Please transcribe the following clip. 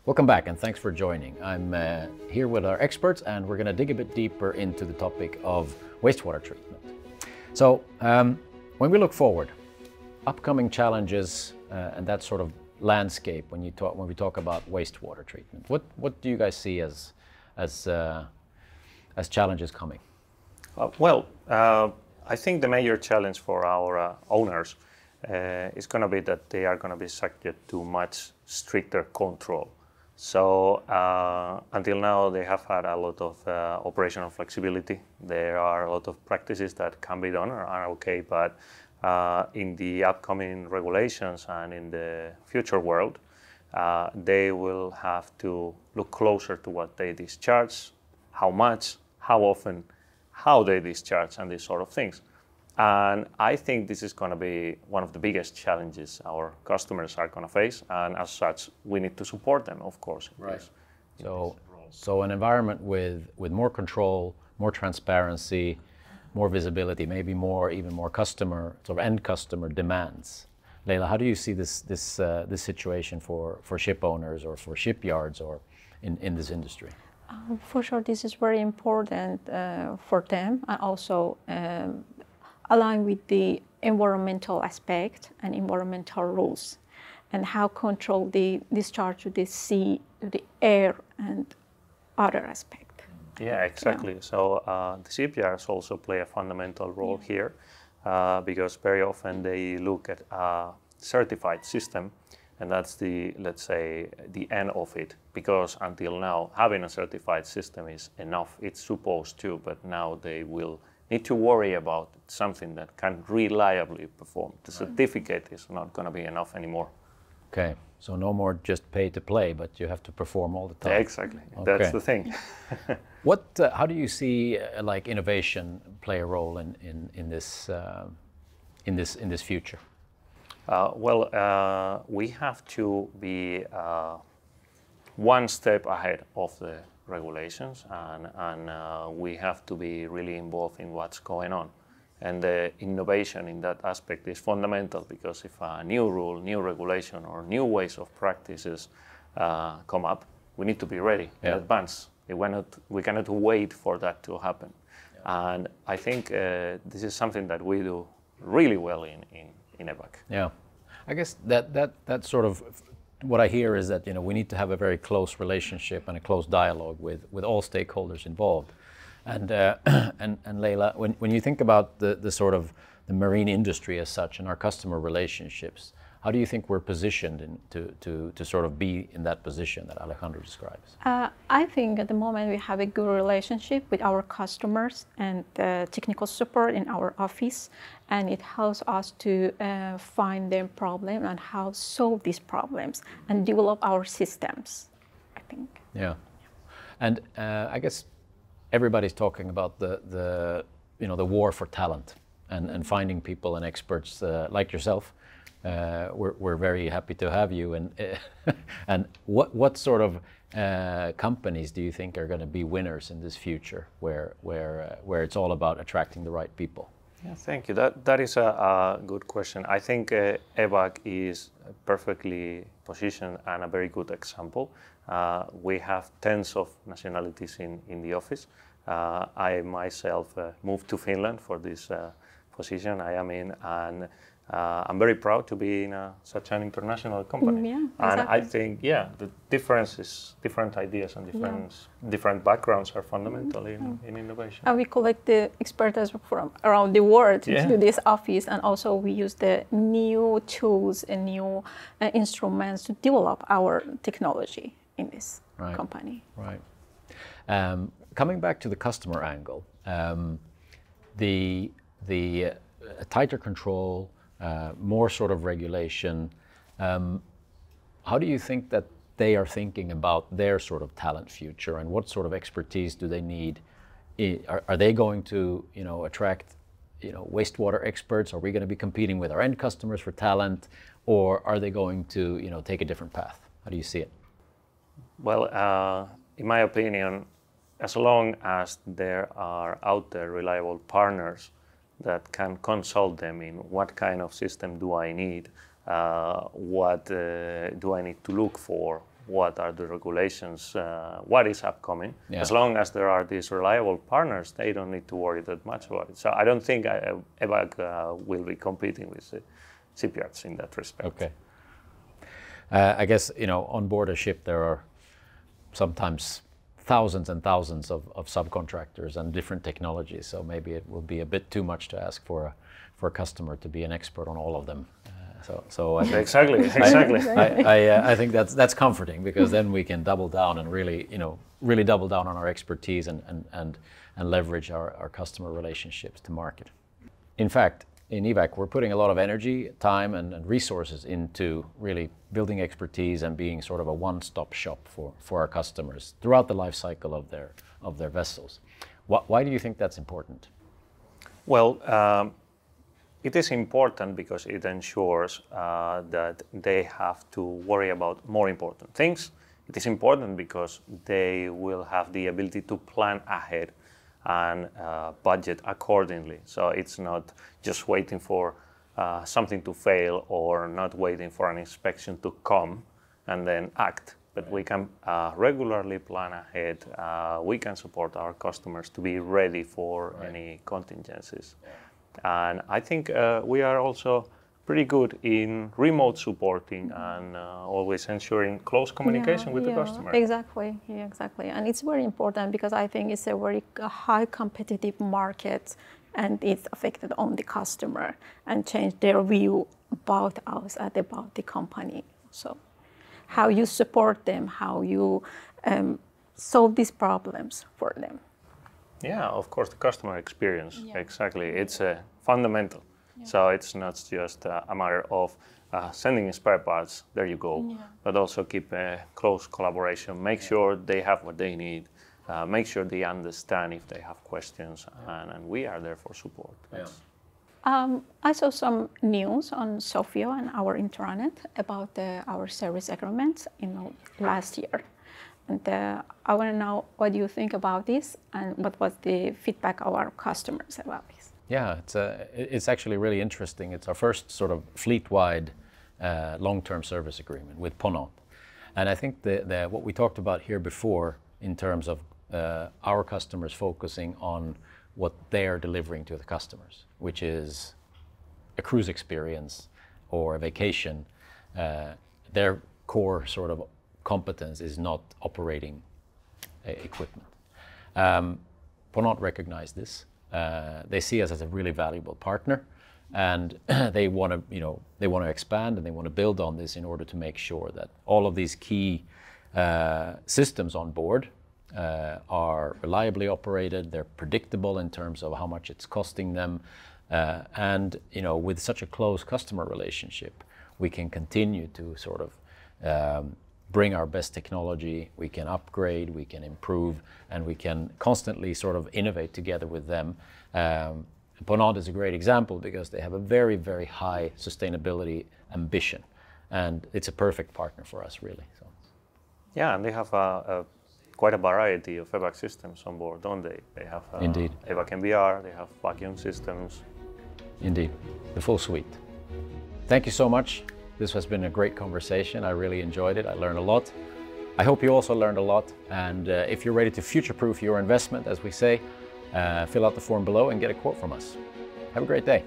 Welcome back and thanks for joining. I'm here with our experts and we're going to dig a bit deeper into the topic of wastewater treatment. So when we look forward, upcoming challenges and that sort of landscape when we talk about wastewater treatment, what do you guys see as challenges coming? I think the major challenge for our owners is going to be that they are going to be subject to much stricter control. So until now they have had a lot of operational flexibility. There are a lot of practices that can be done or are okay, but in the upcoming regulations and in the future world, they will have to look closer to what they discharge, how much, how often, how they discharge, and these sort of things. And I think this is going to be one of the biggest challenges our customers are going to face, and as such, we need to support them, of course. Right. So an environment with more control, more transparency, more visibility, maybe even more customer, sort of end customer demands. Leila, how do you see this situation for ship owners or for shipyards or in this industry? For sure, this is very important for them, and also aligned with the environmental aspect and environmental rules, and how control the discharge to the sea, to the air, and other aspect. Yeah, exactly. Yeah. So the shipyards also play a fundamental role here because very often they look at a certified system, and that's the, let's say, the end of it. Because until now, having a certified system is enough. It's supposed to, but now they will need to worry about something that can reliably perform. The certificate is not going to be enough anymore. Okay, so no more just pay to play, but you have to perform all the time. Yeah, exactly, okay. That's the thing. How do you see like innovation play a role in this future? We have to be one step ahead of the regulations, and we have to be really involved in what's going on. And the innovation in that aspect is fundamental, because if a new rule, new regulation, or new ways of practices come up, we need to be ready in advance. We cannot wait for that to happen. Yeah. And I think this is something that we do really well in Evac. Yeah, I guess that sort of what I hear is that we need to have a very close relationship and a close dialogue with all stakeholders involved. And Leila, when you think about the sort of the marine industry as such and our customer relationships, how do you think we're positioned to sort of be in that position that Alejandro describes? I think at the moment we have a good relationship with our customers and technical support in our office, and it helps us to find their problem and how to solve these problems and develop our systems, I think. Yeah, and I guess everybody's talking about the war for talent and finding people and experts like yourself. We're very happy to have you. And what sort of companies do you think are going to be winners in this future, where it's all about attracting the right people? Yeah, thank you. That is a good question. I think Evac is perfectly positioned and a very good example. We have tens of nationalities in the office. I myself moved to Finland for this position I am in, and I'm very proud to be in such an international company. Yeah, exactly. And I think, the difference is different ideas and different backgrounds are fundamental in innovation. And we collect the expertise from around the world to this office, and also we use the new tools and new instruments to develop our technology in this company. Right. Coming back to the customer angle, the tighter control, more sort of regulation. How do you think that they are thinking about their sort of talent future, and what sort of expertise do they need? Are they going to attract wastewater experts? Are we going to be competing with our end customers for talent, or are they going to take a different path? How do you see it? Well, in my opinion, as long as there are out there reliable partners that can consult them in what kind of system do I need, what do I need to look for what are the regulations, what is upcoming. Yeah. As long as there are these reliable partners, they don't need to worry that much about it. So I don't think Evac will be competing with the shipyards in that respect. Okay. I guess, on board a ship there are sometimes thousands and thousands of subcontractors and different technologies, so maybe it will be a bit too much to ask for a customer to be an expert on all of them. So I think Exactly. I think that's comforting, because then we can double down and really double down on our expertise and leverage our customer relationships to market. In fact, in Evac, we're putting a lot of energy, time, and resources into really building expertise and being sort of a one-stop shop for our customers throughout the life cycle of their vessels. Why do you think that's important? Well, it is important because it ensures that they have to worry about more important things. It is important because they will have the ability to plan ahead and budget accordingly. So it's not just waiting for something to fail, or not waiting for an inspection to come and then act. But we can regularly plan ahead. We can support our customers to be ready for any contingencies. And I think we are also pretty good in remote supporting and always ensuring close communication with the customer. Exactly, and it's very important because I think it's a very high competitive market, and it's affected on the customer and change their view about us and about the company. So how you support them, how you solve these problems for them. Yeah, of course, the customer experience, exactly. It's fundamental. So it's not just a matter of sending spare parts, there you go, but also keep a close collaboration, make sure they have what they need, make sure they understand if they have questions, and we are there for support. I saw some news on Sofio and our intranet about our service agreement last year. And I want to know what you think about this, and what was the feedback of our customers about this. Yeah, it's actually really interesting. It's our first sort of fleet-wide long-term service agreement with Ponant. And I think what we talked about here before in terms of our customers focusing on what they are delivering to the customers, which is a cruise experience or a vacation, their core sort of competence is not operating equipment. Ponant recognized this. They see us as a really valuable partner, and they want to expand, and they want to build on this in order to make sure that all of these key systems on board are reliably operated. They're predictable in terms of how much it's costing them, and with such a close customer relationship, we can continue to sort of bring our best technology, we can upgrade, we can improve, and we can constantly sort of innovate together with them. Ponant is a great example because they have a very, very high sustainability ambition, and it's a perfect partner for us, really. So. Yeah, and they have quite a variety of Evac systems on board, don't they? They have Indeed. Evac MBR, they have vacuum systems. Indeed, the full suite. Thank you so much. This has been a great conversation. I really enjoyed it. I learned a lot. I hope you also learned a lot. And if you're ready to future-proof your investment, as we say, fill out the form below and get a quote from us. Have a great day.